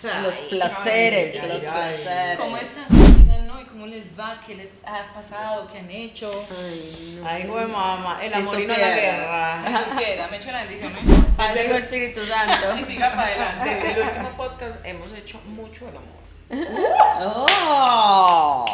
Los placeres, Ay, los ay, placeres. ¿Cómo están? Digan, ¿no? ¿Y cómo les va? ¿Qué les ha pasado? ¿Qué han hecho? Ay, no. Ay, güey, mamá, el Si amor y no la supieras. guerra. Si supiera, me echo la bendición, ¿no? Padre Hijo, Espíritu Santo. Y siga para adelante. Desde el último podcast hemos hecho mucho el amor. Oh.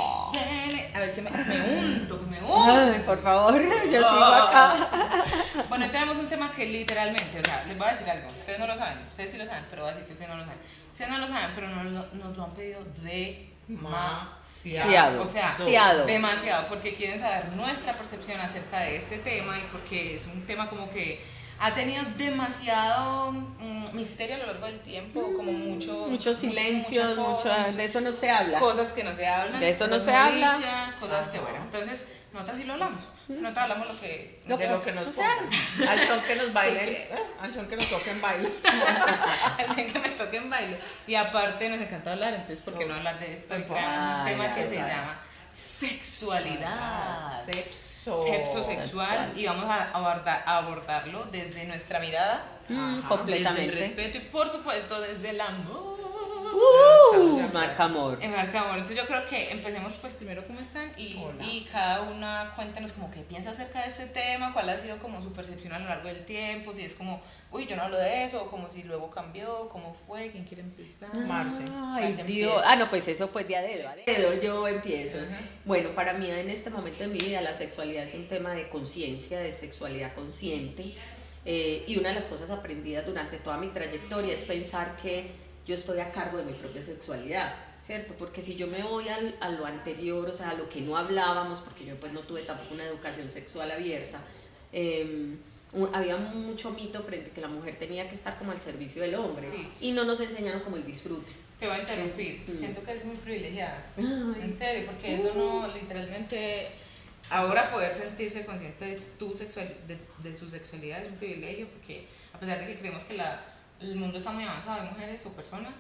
A ver, que me unto, que me unto. Ay, por favor, yo sigo acá. Bueno, hoy tenemos un tema que literalmente, o sea, les voy a decir algo. Ustedes no lo saben, ustedes sí lo saben, pero voy a decir que ustedes no lo saben. Ustedes no lo saben, pero nos lo han pedido demasiado. O sea, demasiado, porque quieren saber nuestra percepción acerca de este tema y porque es un tema como que ha tenido demasiado misterio a lo largo del tiempo, como Muchos silencios, muchas de eso no se habla. cosas que no se hablan, De eso no cosas se habla. dichas, cosas que bueno, entonces nosotras sí lo hablamos, nosotras hablamos lo que De lo que nos pongan. Al son que nos bailen, al son que nos toquen baile. alguien que me toque en baile. Y aparte nos encanta hablar, entonces ¿por qué no hablar de esto? Y traemos un Ay, tema que ay, se ay. llama sexualidad. Sexo. Sexo sexual y vamos a abordarlo desde nuestra mirada, Completamente. desde el respeto y por supuesto desde el amor. Marca amor. En marca amor. Entonces yo creo que empecemos pues primero cómo están Hola. y cada una cuéntanos como qué piensa acerca de este tema, cuál ha sido como su percepción a lo largo del tiempo, si es como, uy, yo no hablo de eso, o como si luego cambió, cómo fue, quién quiere empezar. Marce. Ay, Marce Dios. empieza. No, pues eso pues de a dedo. A dedo yo empiezo. Bueno, para mí en este momento de mi vida la sexualidad es un tema de conciencia, de sexualidad consciente. Y una de las cosas aprendidas durante toda mi trayectoria es pensar que yo estoy a cargo de mi propia sexualidad, ¿cierto? Porque si yo me voy a lo anterior, o sea, a lo que no hablábamos, porque yo pues no tuve tampoco una educación sexual abierta, había mucho mito frente a que la mujer tenía que estar como al servicio del hombre, Sí. y no nos enseñaron como el disfrute. Te voy a interrumpir, siento que eres muy privilegiada, Ay. en serio, porque eso no, literalmente, ahora poder sentirse consciente de de su sexualidad es un privilegio, porque a pesar de que creemos que el mundo está muy avanzado de mujeres o personas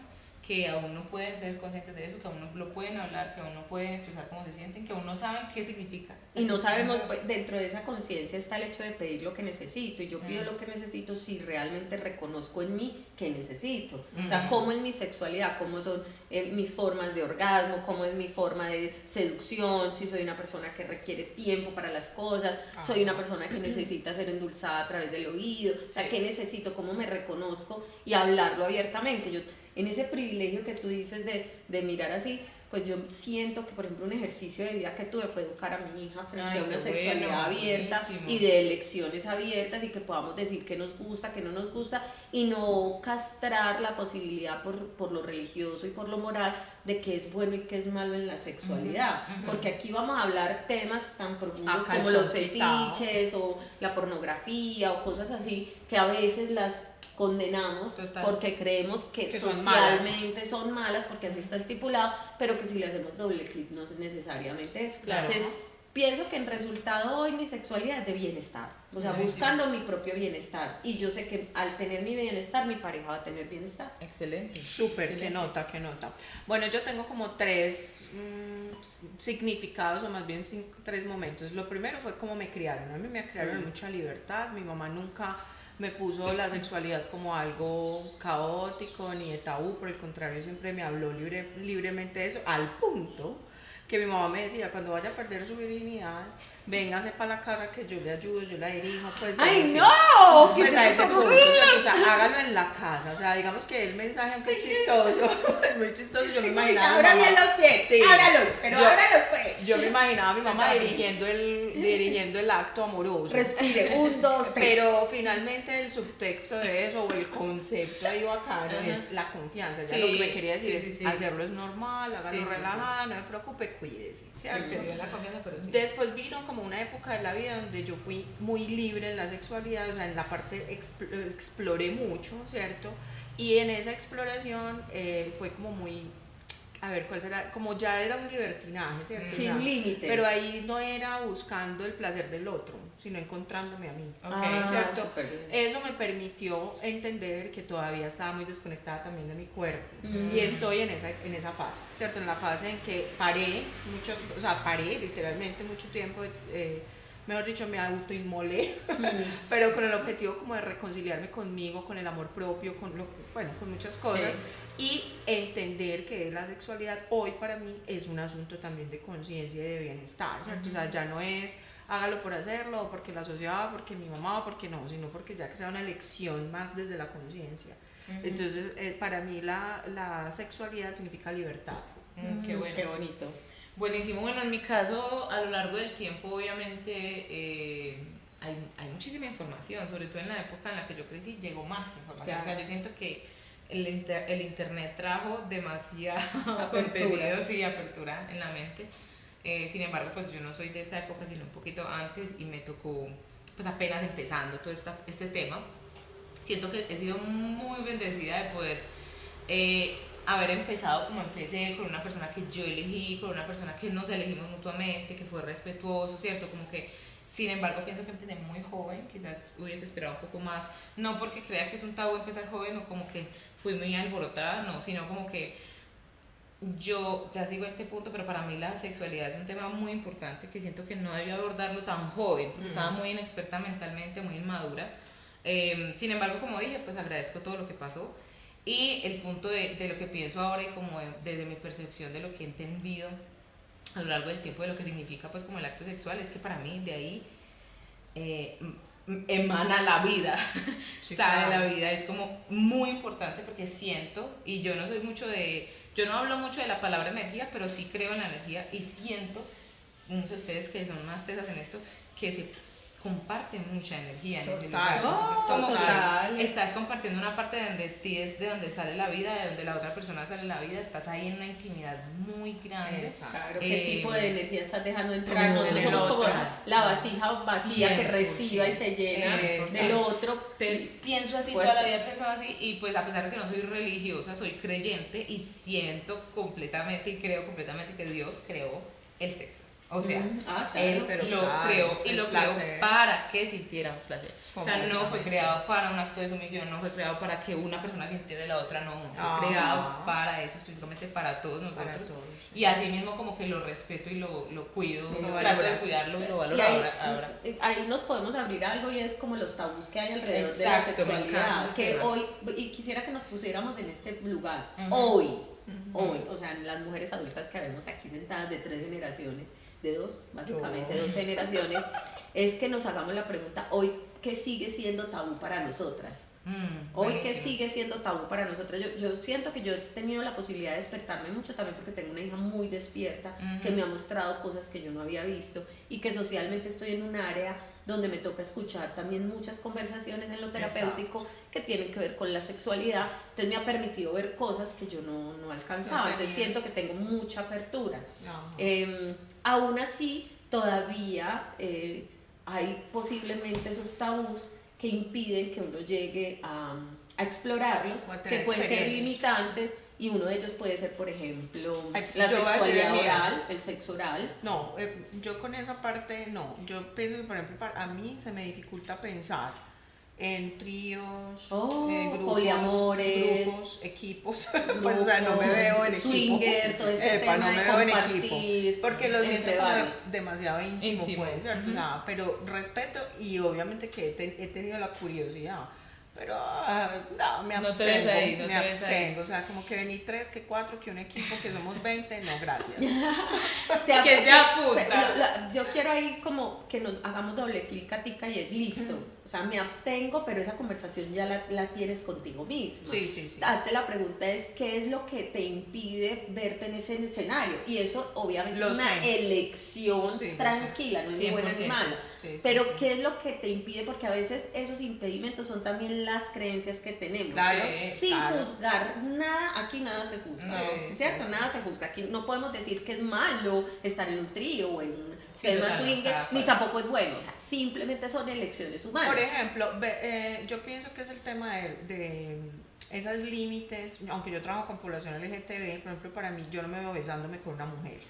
que aún no pueden ser conscientes de eso, que aún no lo pueden hablar, que aún no pueden expresar cómo se sienten, que aún no saben qué significa. Y no sabemos, pues, dentro de esa conciencia está el hecho de pedir lo que necesito, y yo pido lo que necesito si realmente reconozco en mí que necesito. O sea, cómo es mi sexualidad, cómo son mis formas de orgasmo, cómo es mi forma de seducción, si soy una persona que requiere tiempo para las cosas, soy una persona que necesita ser endulzada a través del oído, o sea, qué necesito, cómo me reconozco y hablarlo abiertamente. Yo, en ese privilegio que tú dices de mirar así, pues yo siento que, por ejemplo, un ejercicio de vida que tuve fue educar a mi hija frente Ay, a una qué sexualidad bueno, abierta buenísimo. y de elecciones abiertas, y que podamos decir qué nos gusta, qué no nos gusta, y no castrar la posibilidad por lo religioso y por lo moral de qué es bueno y qué es malo en la sexualidad. Porque aquí vamos a hablar temas tan profundos A como los calzón quitado. fetiches o la pornografía o cosas así, que a veces las condenamos Total. porque creemos que Que son socialmente son malas, porque así está estipulado, pero que si le hacemos doble clic no es necesariamente eso. Claro. Entonces, pienso que en resultado hoy mi sexualidad es de bienestar, o sea, Buenísimo. buscando mi propio bienestar, y yo sé que al tener mi bienestar, mi pareja va a tener bienestar. Excelente. Súper, qué Excelente. nota, qué nota. Bueno, yo tengo como tres significados, o más bien tres momentos. Lo primero fue cómo me criaron. A mí me criaron en mucha libertad. Mi mamá nunca me puso la sexualidad como algo caótico ni de tabú, por el contrario, siempre me habló libremente de eso, al punto que mi mamá me decía, cuando vaya a perder su virginidad, véngase para la casa que yo le ayudo, yo la dirijo, pues... ¡Ay, bueno, no! pues a ese punto, o sea, hágalo en la casa, o sea, digamos que el mensaje, aunque es chistoso, es muy chistoso, yo me imaginaba a mi Ahora mamá- bien los pies, Sí. ábralos, pero Yo- ábralos pues. Yo me imaginaba a mi mamá Sí, dirigiendo el acto amoroso. Respire, 1, 2, 3. Pero finalmente el subtexto de eso, o el concepto ahí bacano, Ajá. es la confianza. Ya Sí, lo que me quería decir sí, es sí. hacerlo es normal, hágalo Sí, sí, relajada, no me preocupe, cuídese. ¿cierto? Se dio la confianza, pero sí. Después vino como una época de la vida donde yo fui muy libre en la sexualidad, o sea, en la parte exploré mucho, ¿cierto? Y en esa exploración fue como muy, a ver, ¿cuál será? Como ya era un libertinaje, ¿cierto? Sin Ya. límites. Pero ahí no era buscando el placer del otro, sino encontrándome a mí. Ok, ¿cierto? Súper bien. Eso me permitió entender que todavía estaba muy desconectada también de mi cuerpo. Mm. Y estoy en esa fase, ¿cierto? En la fase en que paré literalmente mucho tiempo mejor dicho, me autoinmolé, pero con el objetivo como de reconciliarme conmigo, con el amor propio, con muchas cosas, y entender que la sexualidad hoy para mí es un asunto también de conciencia y de bienestar, ¿cierto? O sea, ya no es hágalo por hacerlo, o porque la sociedad, o porque mi mamá, o porque no, sino porque ya que sea una elección más desde la conciencia. Entonces, para mí la sexualidad significa libertad. Qué bueno. Qué bonito. Buenísimo. Bueno, en mi caso, a lo largo del tiempo, obviamente, hay muchísima información, sobre todo en la época en la que yo crecí, llegó más información. Claro. O sea, yo siento que el internet trajo demasiado contenido y apertura en la mente. Sin embargo, pues yo no soy de esa época, sino un poquito antes, y me tocó pues apenas empezando todo este tema. Siento que he sido muy bendecida de poder haber empezado como empecé, con una persona que yo elegí, con una persona que nos elegimos mutuamente, que fue respetuoso, ¿cierto? Como que, sin embargo, pienso que empecé muy joven, quizás hubiese esperado un poco más, no porque crea que es un tabú empezar joven o como que fui muy alborotada, no, sino como que yo ya sigo a este punto, pero para mí la sexualidad es un tema muy importante que siento que no debía abordarlo tan joven, porque estaba muy inexperta mentalmente, muy inmadura. Sin embargo, como dije, pues agradezco todo lo que pasó, y el punto de lo que pienso ahora y como desde mi percepción de lo que he entendido a lo largo del tiempo de lo que significa pues como el acto sexual, es que para mí de ahí emana la vida, sí, sale claro. La vida, es como muy importante porque siento, y yo no soy mucho yo no hablo mucho de la palabra energía, pero sí creo en la energía y siento, muchos de ustedes que son más tesas en esto, que se comparte mucha energía en ese lugar. Entonces, como que estás compartiendo una parte de donde ti es de donde sale la vida, de donde la otra persona sale la vida, estás ahí en una intimidad muy grande. Claro, ¿qué tipo de energía estás dejando entrar? Nosotros somos como la vasija vacía que reciba y se llena del otro. Entonces, pienso así, toda la vida he pensado así, y pues a pesar de que no soy religiosa, soy creyente y siento completamente y creo completamente que Dios creó el sexo. O sea, claro, él lo creó y lo creó para que sintiéramos placer. O sea, no fue creado para un acto de sumisión, no fue creado para que una persona sintiera y la otra no. Fue creado para eso, específicamente para todos nosotros. Para todos. Y así mismo como que lo respeto y lo cuido, trato de cuidarlo y lo valoro ahora. Ahí nos podemos abrir algo, y es como los tabús que hay alrededor de la sexualidad. Que hoy, y quisiera que nos pusiéramos en este lugar, hoy, o sea, las mujeres adultas que vemos aquí sentadas de 3 generaciones, de 2, básicamente 2 generaciones, es que nos hagamos la pregunta hoy, ¿qué sigue siendo tabú para nosotras? Hoy, ¿qué sigue siendo tabú para nosotras? Yo siento que yo he tenido la posibilidad de despertarme mucho también porque tengo una hija muy despierta, que me ha mostrado cosas que yo no había visto, y que socialmente estoy en un área donde me toca escuchar también muchas conversaciones en lo terapéutico que tienen que ver con la sexualidad. Entonces me ha permitido ver cosas que yo no alcanzaba, entonces siento que tengo mucha apertura. Aún así, todavía hay posiblemente esos tabús que impiden que uno llegue a explorarlos, que pueden ser limitantes, y uno de ellos puede ser, por ejemplo, la sexualidad oral, el sexo oral. No, yo con esa parte no. Yo pienso que, por ejemplo, a mí se me dificulta pensar en tríos, poliamores, equipos, pues o sea, no me veo en swingers, equipo, no me veo en equipo, porque lo siento como demasiado íntimo, pues, ¿cierto? Nada, pero respeto, y obviamente que he tenido la curiosidad, pero no, me abstengo, me abstengo, o sea, como que vení 3, que 4, que un equipo, que somos 20, no, gracias. Que te apunta. Yo quiero ahí como que nos hagamos doble clic a Tica, y es listo. O sea, me abstengo, pero esa conversación ya la tienes contigo misma. Sí. Hazte la pregunta, ¿qué es lo que te impide verte en ese escenario? Y eso obviamente es una elección tranquila, no es ni buena ni mala. Pero ¿qué es lo que te impide? Porque a veces esos impedimentos son también las creencias que tenemos. Claro, sin juzgar nada, aquí nada se juzga, ¿cierto? Nada se juzga. Aquí no podemos decir que es malo estar en un trío o en un tema swinger, ni tampoco es bueno. O sea, simplemente son elecciones humanas. Por ejemplo, yo pienso que es el tema de esos límites. Aunque yo trabajo con población LGTB, por ejemplo, para mí, yo no me veo besándome con una mujer.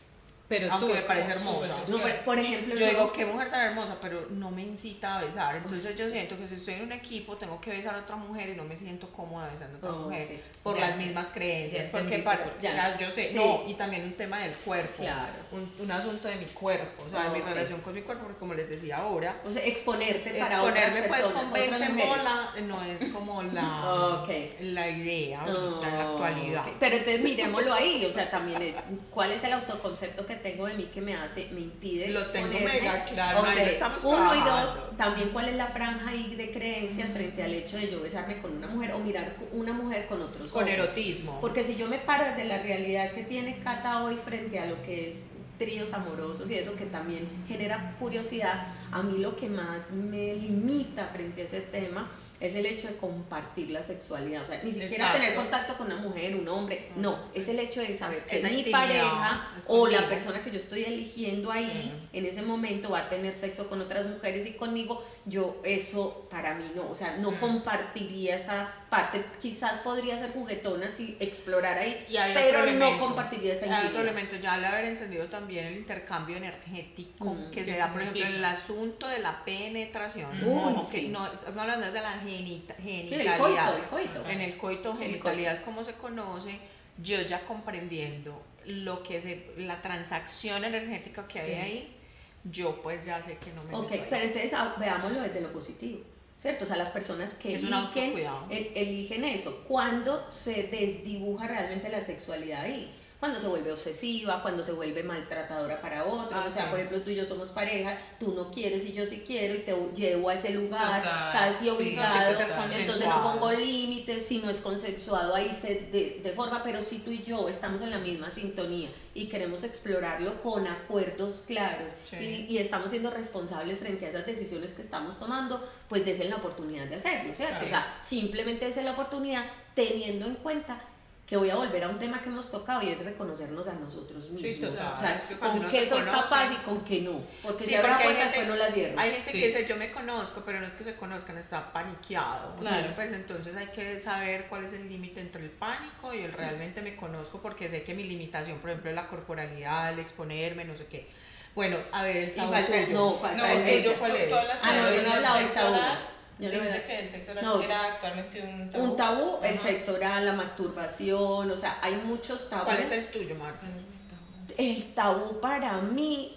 Pero aunque tú me es parece como hermosa. súper No, por ejemplo, Yo digo, qué mujer tan hermosa, pero no me incita a besar. Entonces yo siento que si estoy en un equipo tengo que besar a otra mujer y no me siento cómoda besando a otra mujer ok. por Ya, las mismas creencias. ya Porque entendiste para, por qué. ya, yo sé, Sí. no, y también un tema del cuerpo. Claro. Un asunto de mi cuerpo, o sea, de mi Ok. relación con mi cuerpo, porque como les decía ahora, O sea, exponerte para exponerme otras pues personas, con 20 otras en mujeres. bola no es como la, Ok. la idea ahorita en la actualidad. Ok. Pero entonces miremoslo ahí, o sea, también es, ¿cuál es el autoconcepto que tengo de mí que me impide Los tengo exponerme? mega claro, O ahí sea, lo estamos uno y trabajando. dos, también cuál es la franja ahí de creencias frente al hecho de yo besarme con una mujer o mirar una mujer con otros Con ojos. erotismo. Porque si yo me paro desde la realidad que tiene Cata hoy frente a lo que es tríos amorosos y eso que también genera curiosidad, a mí lo que más me limita frente a ese tema es el hecho de compartir la sexualidad, o sea, ni siquiera Exacto. tener contacto con una mujer, un hombre, no, es el hecho de saber Es- que esa mi intimidad, pareja es o la conmigo. persona que yo estoy eligiendo ahí en ese momento va a tener sexo con otras mujeres y conmigo, yo eso para mí no, o sea, no compartiría esa parte, quizás podría ser juguetona si explorar ahí, Y hay pero otro no elemento. compartiría esa Hay otro intimidad. elemento, ya al haber entendido también el intercambio energético que ¿Qué se da, por ejemplo, en significa? el asunto de la penetración. Uy, Ojo, que sí. no, estamos hablando de la Sí, genitalidad. el coito. En el coito, El genitalidad, como se conoce, yo ya comprendiendo lo que es la transacción energética que hay Sí. ahí, yo pues ya sé que no me Ok, meto ahí. pero entonces veámoslo desde lo positivo, ¿cierto? O sea, las personas que Es un eligen, autocuidado. eligen eso, cuando se desdibuja realmente la sexualidad ahí, cuando se vuelve obsesiva, cuando se vuelve maltratadora para otros, o sea, sí. por ejemplo, tú y yo somos pareja, tú no quieres y yo sí quiero y te llevo a ese lugar Total, casi sí, obligado, tiene que ser entonces no consensuado. pongo límites, si no es consensuado ahí se deforma, pero si tú y yo estamos en la misma sintonía y queremos explorarlo con acuerdos claros Sí. y estamos siendo responsables frente a esas decisiones que estamos tomando, pues desen la oportunidad de hacerlo, ¿cierto? Sí. O sea, simplemente desen la oportunidad teniendo en cuenta que voy a volver a un tema que hemos tocado y es reconocernos a nosotros mismos. Sí, total. O sea, Es que cuando con uno qué se soy conoce- capaz y con qué no. Porque Sí, si abro la porque hay puerta gente- después no la cierro. Hay gente Sí. que dice yo me conozco, pero no es que se conozcan, está paniqueado. Claro. Pues entonces hay que saber cuál es el límite entre el pánico y el realmente me conozco porque sé que mi limitación, por ejemplo, es la corporalidad, el exponerme, no sé qué. Bueno, a ver, el Y tabú falta, tuyo. no, falta No, el tuyo, tuyo. ¿cuál es? Tú hablaste Ah, no, del yo no he hablado del sexo tabú. oral. Yo no he Dice hablado. que el sexo oral No. era actualmente un tabú. Un tabú, el Ajá. sexo oral, la masturbación, o sea, hay muchos tabús. ¿Cuál es el tuyo, Marcia? ¿Cuál es mi tabú? El tabú para mí,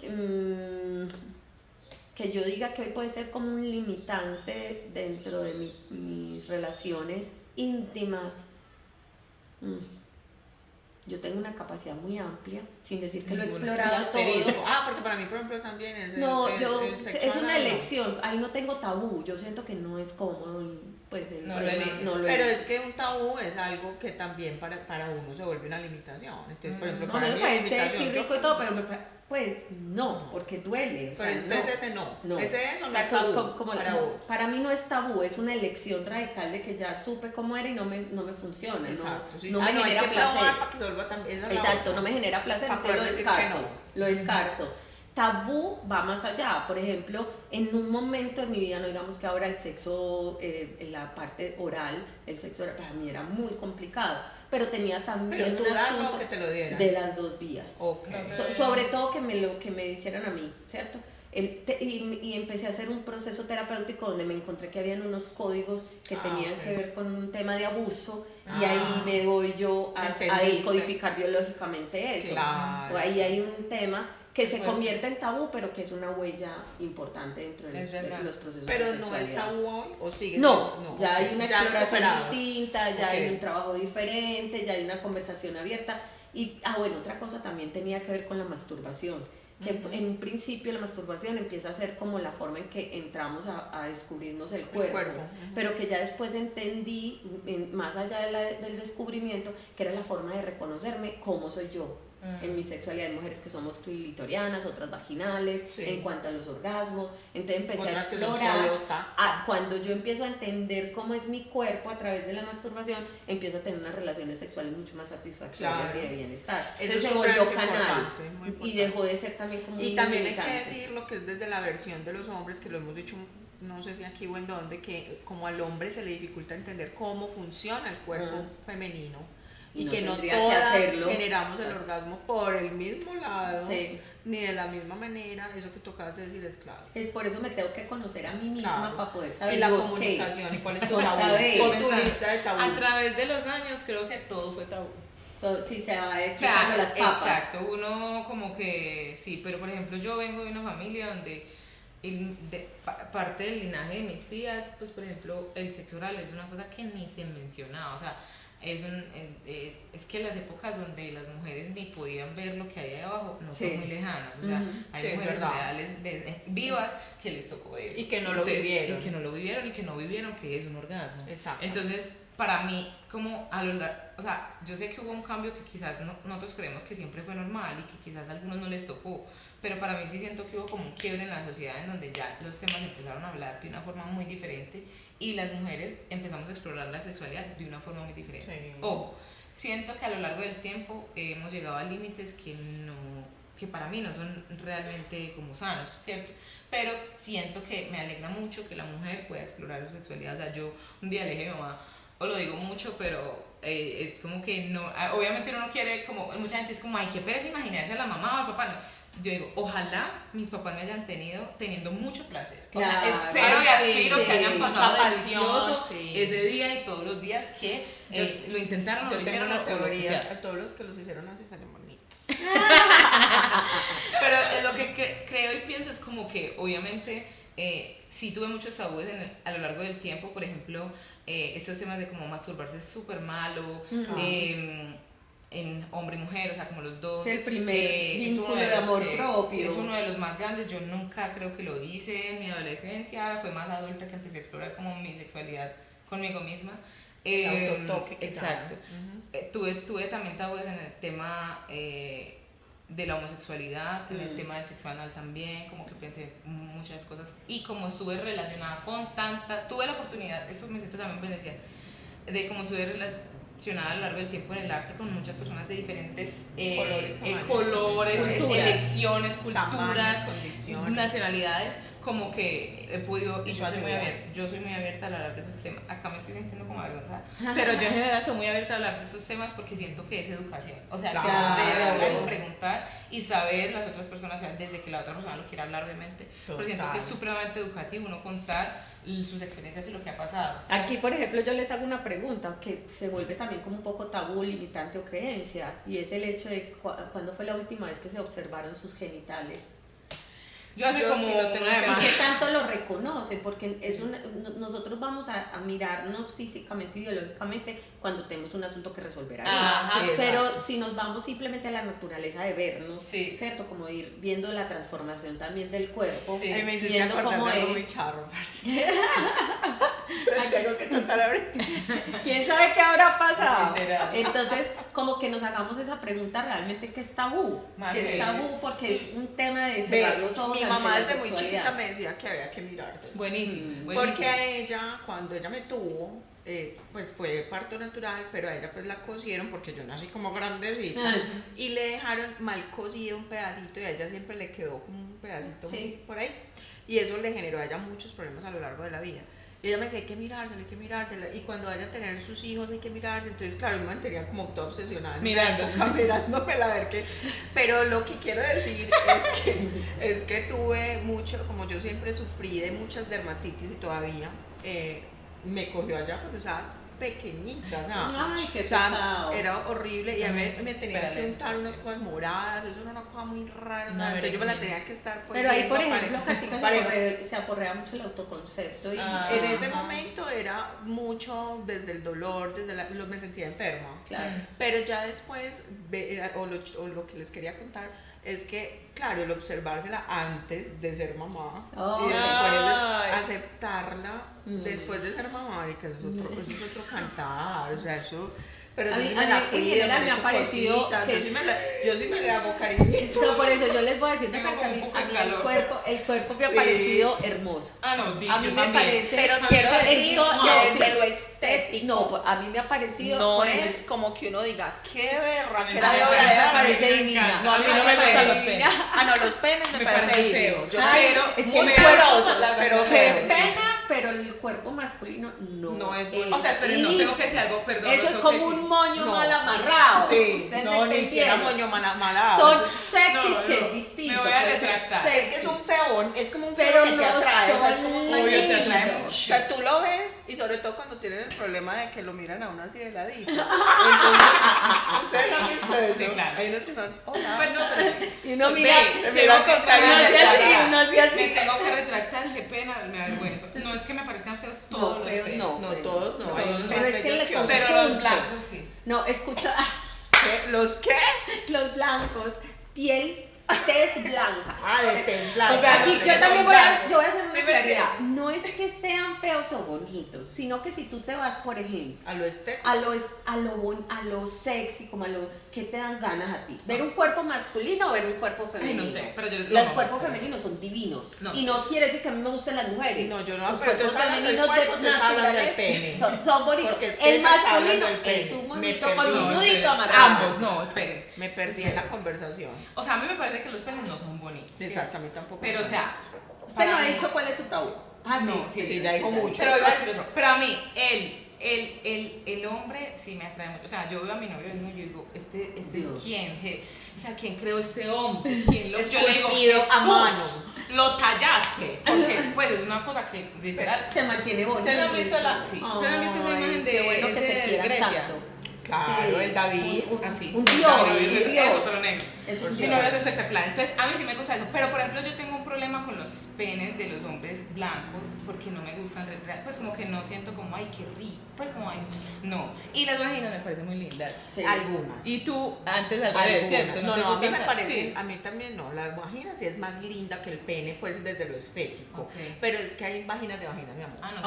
que yo diga que hoy puede ser como un limitante dentro de mis relaciones íntimas. Yo tengo una capacidad muy amplia, sin decir que lo he Ninguna. explorado El asterisco. todo. Ah, porque para mí, por ejemplo, también es No, el sexo es una oral, ¿no? elección, ahí no tengo tabú, yo siento que no es cómodo y pues el No lo tema eliges. no lo Pero elijo. es que un tabú es algo que también para uno se vuelve una limitación. Entonces, por ejemplo, No, para me mí parece limitación, sí yo- rico y todo, pero pues no, porque duele. O sea, Pero entonces no. ese no. No. Ese eso O no sea, es tabú como para no, vos. para mí no es tabú, es una elección radical de que ya supe cómo era y no me funciona. Exacto. Sí. No me no hay genera que placer. probar para que se vuelva también. esa es la Exacto, otra. no me genera placer, Para entonces lo poder decir que descarto. no. Lo descarto. Tabú va más allá. Por ejemplo, en un momento de mi vida, no digamos que ahora el sexo, en la parte oral, el sexo oral para mí era muy complicado, pero tenía también Pero tú un darlo asunto o que te lo dieran. de las dos vías. Ok. Sobre todo que me hicieran a mí, ¿cierto? Y empecé a hacer un proceso terapéutico donde me encontré que habían unos códigos que tenían ok. que ver con un tema de abuso y Ah. ahí me voy yo a Entendiste. descodificar biológicamente eso. Claro. Ahí hay un tema que se Bueno. convierte en tabú, pero que es una huella importante dentro de Es los, verdad. procesos Pero de no sexualidad. es tabú hoy o sigue. No, ya hay una ya has exploración superado. distinta, ya hay Ok. un trabajo diferente, ya hay una conversación abierta. Y, bueno, otra cosa también tenía que ver con la masturbación, que en un principio la masturbación empieza a ser como la forma en que entramos a descubrirnos el cuerpo, Ujú. pero que ya después entendí, más allá del descubrimiento, que era la forma de reconocerme cómo soy yo. En mi sexualidad hay mujeres que somos clitorianas, otras vaginales, Sí. en cuanto a los orgasmos. Entonces empecé Otras a que son explorar. solo ta. Cuando yo empiezo a entender cómo es mi cuerpo a través de la masturbación, empiezo a tener unas relaciones sexuales mucho más satisfactorias Claro. y de bienestar. Eso Entonces es se un volvió gran canal importante, muy y importante. dejó de ser también como Y un también hay que limitante. decir lo que es desde la versión de los hombres, que lo hemos dicho, no sé si aquí o en dónde, que como al hombre se le dificulta entender cómo funciona el cuerpo femenino, Y no que no tendría todas que hacerlo. generamos el orgasmo por el mismo lado, Sí. ni de la misma manera. Eso que tú acabas de decir es clave. Es por eso me tengo que conocer a mí misma Claro. para poder saber Y la vos comunicación, y cuál es tu Cuenta tabú, de- con tu lista de tabú. A través de los años creo que todo fue tabú. Sí, se va O quitando las papas. exacto, uno como que sí, pero por ejemplo yo vengo de una familia donde parte del linaje de mis tías, pues por ejemplo el sexo oral es una cosa que ni se mencionaba, o sea, es que las épocas donde las mujeres ni podían ver lo que había ahí abajo no Sí. son muy lejanas, o sea, hay Sí, es mujeres verdad. reales, vivas, que les tocó eso. Y que no lo vivieron. Y que no lo vivieron y que no vivieron que es un orgasmo. Exacto. Entonces, para mí, como a lo largo, o sea, yo sé que hubo un cambio que quizás nosotros creemos que siempre fue normal y que quizás a algunos no les tocó, pero para mí sí siento que hubo como un quiebre en la sociedad en donde ya los temas empezaron a hablar de una forma muy diferente y las mujeres empezamos a explorar la sexualidad de una forma muy diferente. Sí. Ojo, siento que a lo largo del tiempo hemos llegado a límites que para mí no son realmente como sanos, ¿cierto? Pero siento que me alegra mucho que la mujer pueda explorar su sexualidad. O sea, yo un día le dije a mi mamá, o lo digo mucho, pero es como que no, obviamente uno no quiere, como mucha gente es como, ay, qué pereza imaginarse a la mamá o al papá, no. Yo digo, ojalá mis papás me hayan teniendo mucho placer. Claro. O sea, espero y aspiro Sí, que hayan pasado mucha delicioso pasión, sí. ese día y todos los días que lo intentaron o Yo lo tengo hicieron una o lo que teoría, sea. a todos los que los hicieron así salen bonitos. Pero lo que creo y pienso es como que obviamente sí tuve muchos tabúes a lo largo del tiempo, por ejemplo, estos temas de como masturbarse es súper malo, en hombre y mujer, o sea, como los dos. Es el primer es uno vínculo de amor propio. Sí, es uno de los más grandes. Yo nunca creo que lo hice en mi adolescencia, fue más adulta que empecé a explorar como mi sexualidad conmigo misma. El autotoque que exacto. llaman. Tuve también tabúes en el tema de la homosexualidad, en el tema del sexo anal también, como que pensé muchas cosas. Y como estuve relacionada con tuve la oportunidad, esto me siento también bendecida, de como estuve relacionada a lo largo del tiempo en el arte con muchas personas de diferentes colores, Culturas. elecciones, culturas, Tamaños, condiciones. nacionalidades, como que he podido, y yo soy muy abierta al hablar de esos temas. Acá me estoy sintiendo como avergonzada, pero yo en general soy muy abierta a hablar de esos temas porque siento que es educación, o sea, Claro. que uno debe hablar y preguntar y saber las otras personas, o sea, desde que la otra persona lo quiera hablar, obviamente, pero siento que es supremamente educativo uno contar sus experiencias y lo que ha pasado. Aquí, por ejemplo, yo les hago una pregunta que se vuelve también como un poco tabú, limitante o creencia, y es el hecho de cuándo fue la última vez que se observaron sus genitales. Yo como sí lo tengo una que Es demanda. que tanto lo reconocen, porque nosotros vamos a mirarnos físicamente y biológicamente cuando tenemos un asunto que resolver ahí. Ajá, sí, Pero exacto. si nos vamos simplemente a la naturaleza de vernos, Sí. ¿cierto? Como ir viendo la transformación también del cuerpo, Sí. Ay, me hiciste viendo acordar cómo de algo es. muy charro, parce. Yo tengo que contar ahorita. ¿Quién sabe qué habrá pasado? Literal. Entonces, como que nos hagamos esa pregunta realmente, ¿qué es tabú? Más Si es sí. tabú porque es un tema de cerrar los ojos. Mi ante mamá la desde muy sexualidad. chiquita me decía que había que mirarse. Buenísimo, Porque buenísimo. a ella, cuando ella me tuvo, pues fue parto natural, pero a ella pues la cosieron porque yo nací como grandecita y le dejaron mal cosido un pedacito y a ella siempre le quedó como un pedacito Sí. por ahí y eso le generó a ella muchos problemas a lo largo de la vida. Y ella me decía, hay que mirársela, y cuando vaya a tener sus hijos hay que mirarse. Entonces, claro, yo me mantenía como toda obsesionada. Mirándomela a ver qué. Pero lo que quiero decir es que tuve mucho, como yo siempre sufrí de muchas dermatitis y todavía me cogió allá cuando estaba pequeñita, o sea, Ay, qué pecado. era horrible y a veces me tenía Pero que untar sí. unas cosas moradas, eso era una cosa muy rara, No, entonces yo me la era tenía que estar Pero ahí, por poniendo ejemplo, Katica parejo. se aporrea mucho el autoconcepto. Y, En ese Ajá. momento era mucho desde el dolor, me sentía enferma. Claro. Pero ya después, o lo que les quería contar, es que, claro, el observársela antes de ser mamá Oh. y después Ay. aceptarla después de ser mamá, que eso es otro cantar, o sea, eso... Pero A yo mí- sí a me mí la en cuido, general le me ha echo parecido cositas, que yo sí me le hago cariñito. So, por eso yo les voy a decir Tengo que como a mí, un poco a de mí calor. el cuerpo me ha Sí. parecido hermoso. Ah, no, A mí yo me también. parece. Pero a mí quiero me decir parece- que sí. desde lo estético No, pues, a mí me ha parecido. no por eso- es como que uno diga, qué berra, Me que era de encanta, obra de me arte. parece me divina. encanta. No, a mí no me gustan gustan los los penes. Ah, no, los penes me Me parecen parece feísimos. feo. Yo Ay, pero es que muy me- fuerosas, pero Qué feo. pena, pero el el cuerpo masculino no es bueno. O sea, esperen, no tengo que decir algo, perdón. Eso es como un moño mal amarrado. Sí, Ustedes no, me ni siquiera entendieron. moño mal amarrado. Son sexys, No, que no, es distinto. me voy a puede ser retractar. sexy. Es que es un feón, es como un Pero feo que te no atrae, o sea, es son como un Obvio, te magnillo. atrae lindos. mucho. O sea, tú lo ves y sobre todo cuando tienen el problema de que lo miran a uno así de ladito. Entonces, ¿ustedes han visto eso? Sí, claro. Hay unos que son, hola. Pues no, pero sí. Y uno Ve, mira, mira con cara uno de hacía así, cara. uno hacía así. Me tengo que retractar, qué pena, me avergüenzo. No es que me parezcan feos todos los feos feos. no. No, todos no, hay unos Pero más es que bellos le que otros. Pero conjunto. los blancos sí. No, escucha, ¿Qué? ¿Los qué? los blancos, piel, tez blanca. De tez blanca. O sea, aquí los yo que también son voy a blancos. hacer una Sí, claridad. No es que sean feos o bonitos, sino que si tú te vas, por ejemplo, A lo estético. a lo sexy, como a lo que te dan ganas a ti. Ver un cuerpo masculino o ver un cuerpo Ay, femenino. no sé, pero yo Los no, cuerpos no. femeninos son divinos. No. Y no quiere decir que a mí me gusten las mujeres. No, yo no, Los pero tú cuerpos estás hablando del femeninos cuerpo, tú estás hablando del naturales pene. son bonitos. Porque es que El estás hablando masculino del pene. es un Me monito perdí. con un No, nudito esperen. amarrado. Ambos, no, esperen. Me perdí en la conversación. O sea, a mí me parece que los penes no son bonitos. Exacto, a mí tampoco. Pero, o sea, Usted no ha para mí- dicho cuál es su tabú. Ah, No, sí, ya dijo mucho. Pero iba a decir otro. Pero a mí, el hombre sí me atrae mucho. O sea, yo veo a mi novio desnudo y yo digo, este es Dios. quién. O sea, ¿quién creó este hombre? ¿Quién lo Esculpido yo le digo, a "Jesús, mano". Lo tallaste. Porque, pues, es una cosa que literal. Se mantiene bonito. ¿Se han visto sí, ¿se han visto esa Ay, imagen de qué bueno que ese se de quieran Grecia? tanto. Claro, Sí. el David. Así. Un dios, David, un es dios. otro negro. Es un Mi dios. novio es espectacular. Entonces, a mí sí me gusta eso. Pero, por ejemplo, yo tengo un problema con los penes de los hombres blancos porque no me gustan. Pues, como que no siento como, ay, qué rico. Pues, como, ay, no. Y las vaginas me parecen muy lindas. Sí. Algunas. Y tú, antes al revés, Algunas. ¿cierto? No, te no, a mí gustan me las- parece, sí. a mí también no, la vagina sí es más linda que el pene, pues desde lo estético, Ok. pero es que hay vaginas de vaginas, mi amor. Ah, no.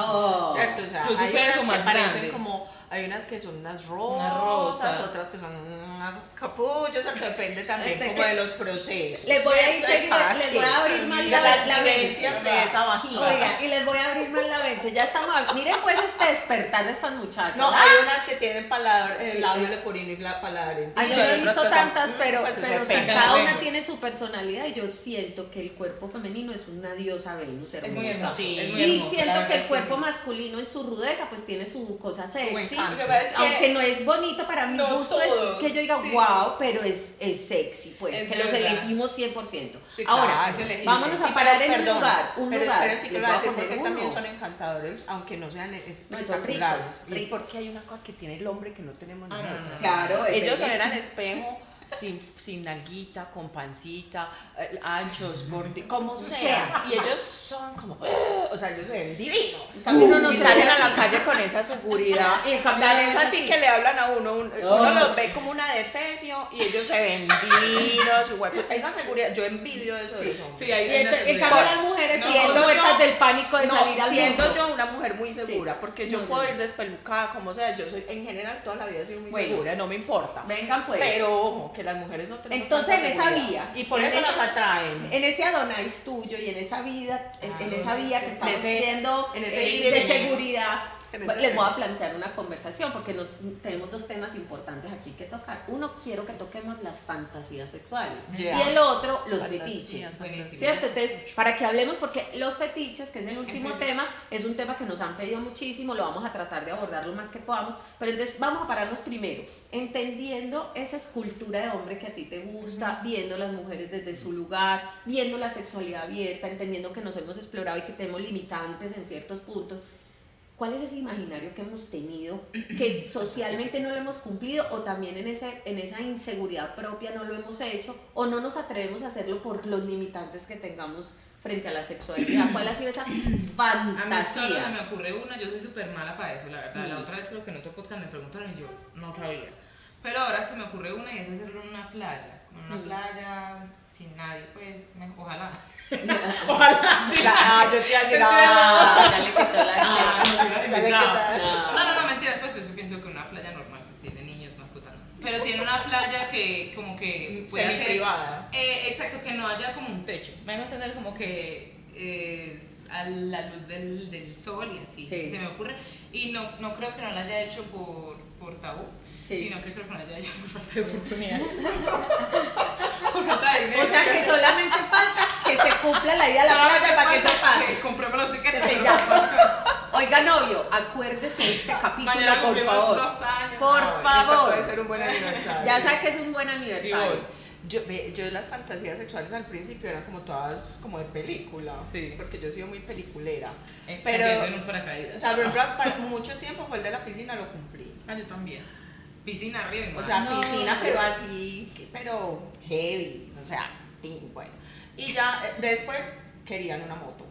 Oh. ¿Cierto? O sea, Yo hay supe unas eso que más parecen grande. como, hay unas que son unas Una rosas, rosa. otras que son unas capullos, o sea, que depende también Este como que- de los procesos. Les voy a ir ¿cierto? De cada les voy quien. a abrir más de la las mente. vivencias de esa vagina. Oigan, y les voy a abrir más la mente. Ya estamos. Miren, pues, este despertar de estas muchachas. No, ¿ah? hay unas que tienen paladar, el labio leporino y la paladar. Ay, yo no he visto tantas, pero, pues, pero sí, depende. cada una lengua. tiene su personalidad y yo siento que el cuerpo femenino es una diosa Venus hermosa. Es muy hermoso. Sí. Es muy Y hermoso, la siento verdad que el es cuerpo sí. masculino en su rudeza pues tiene su cosa sexy. encanto. Lo que pasa es que- Aunque no es bonito para mi No gusto, todos, es que yo diga sí. wow, pero es sexy, pues, Es que los verdad. elegimos 100%. Sí, Ahora, claro, es elegible. vámonos a Sí, parar pero, en un perdón, lugar. pero lugar. espérate, que Les lo voy voy a a decir poner porque también uno. son encantadores, aunque no sean ricos, espectaculares. Y es ricos. porque hay una cosa que tiene el hombre que no tenemos Ah, no, nosotros. no, no. Claro, Ellos bebé. eran espejo sin nalguita, con pancita, anchos, gorditos, como sea. Y ellos son como, o sea, ellos se ven divinos. También uno Y se salen ve a la así. calle con esa seguridad. Y en cambio Tal no vez es así así. que le hablan a uno, uno Oh. los ve como una defecio y ellos se ven divinos. Igual, esa seguridad, yo envidio eso de los hombres. Sí, hay Y en una cambio seguridad. las mujeres No, siendo siendo muertas yo- del pánico de salir al siendo mundo. yo una mujer muy segura, Sí. porque yo No, puedo no. ir despelucada, como sea, yo soy, en general, toda la vida he sido muy Bueno. segura, no me importa. Vengan pues. Pero ojo, que las mujeres no tenemos Entonces, tanta en esa seguridad. vía, Y por en eso esa- nos atraen. En ese Adonais tuyo y en esa vida, en esa vía que estamos ese- viendo en ese ir y de venir. seguridad, En pues, ese- les voy a plantear una conversación porque tenemos dos temas importantes aquí que tocar. Uno, quiero que toquemos las fantasías sexuales Ya. y el otro, los Fantasías, fetiches. buenísimo. ¿Cierto? Entonces, para que hablemos, porque los fetiches, que es el último Empecé. tema, es un tema que nos han pedido muchísimo, lo vamos a tratar de abordar lo más que podamos, pero entonces vamos a pararnos primero, entendiendo esa escultura de hombre que a ti te gusta, viendo las mujeres desde su lugar, viendo la sexualidad abierta, entendiendo que nos hemos explorado y que tenemos limitantes en ciertos puntos. ¿Cuál es ese imaginario que hemos tenido que socialmente no lo hemos cumplido o también en esa inseguridad propia no lo hemos hecho o no nos atrevemos a hacerlo por los limitantes que tengamos frente a la sexualidad? ¿Cuál ha sido esa A mí solo se fantasía? me ocurre una, yo soy súper mala para eso, la verdad. La Mm. otra vez creo que en otro podcast me preguntaron y yo no sabía. Pero ahora que me ocurre una y es hacerlo en una playa. En una Mm. playa sin nadie, pues, ojalá. Ojalá. Yo te iba a decir, ya le quitó la Ah, no, ya le quitó la- No, mentiras, pues yo pienso que una playa normal, pues tiene niños, mascotas, no. Pero sí en una playa que como que pueda ser Semi-privada. exacto, que no haya como un techo. Me van a entender como que es a la luz del sol y así, Sí. se me ocurre. Y no creo que no la haya hecho por tabú, Sí. sino que creo que no la haya hecho por falta de oportunidades. Por falta de dinero. O sea que solamente falta que se cumpla la idea de la playa para que eso pase. Compremos los tickets. Sí, pero ya. no falta. favor, acuérdese este capítulo, Mañana por cumplimos favor. 2 años. Por Eso favor. puede ser un buen aniversario. Ya sabes que es un buen aniversario. Dios. Yo las fantasías sexuales al principio eran como todas como de película, Sí. porque yo he sido muy peliculera. Pero Pero, en un paracaídas. o sea, por ejemplo, para mucho tiempo fue el de la piscina, lo cumplí. Yo también. Piscina arriba. O sea, No. piscina, pero así, pero heavy, o sea, bueno. Y ya después querían una moto.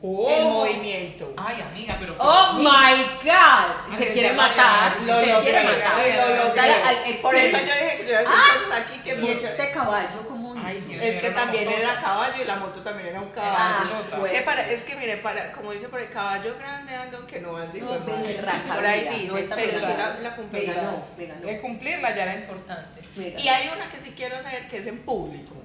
¿Cómo? El movimiento. Ay, amiga, pero. Oh my God, se Ay, quiere ya, matar, ya, se logré, quiere matar. lo logré. O sea, al Por eso extremo. yo dije que yo iba a hacer cosas aquí que Y mucho. este caballo, ¿cómo Ay, hizo? Dios. Es que Era una también motota. era caballo y la moto también era un Era caballo. motota. Es que mire, como dice por el caballo grande ando aunque no ande. No, berraca, por ahí mira, dice, no está pero sí berraca. la cumplí. Me ganó, me ganó. De cumplirla ya era importante. me ganó. Y hay una que sí quiero hacer que es en público.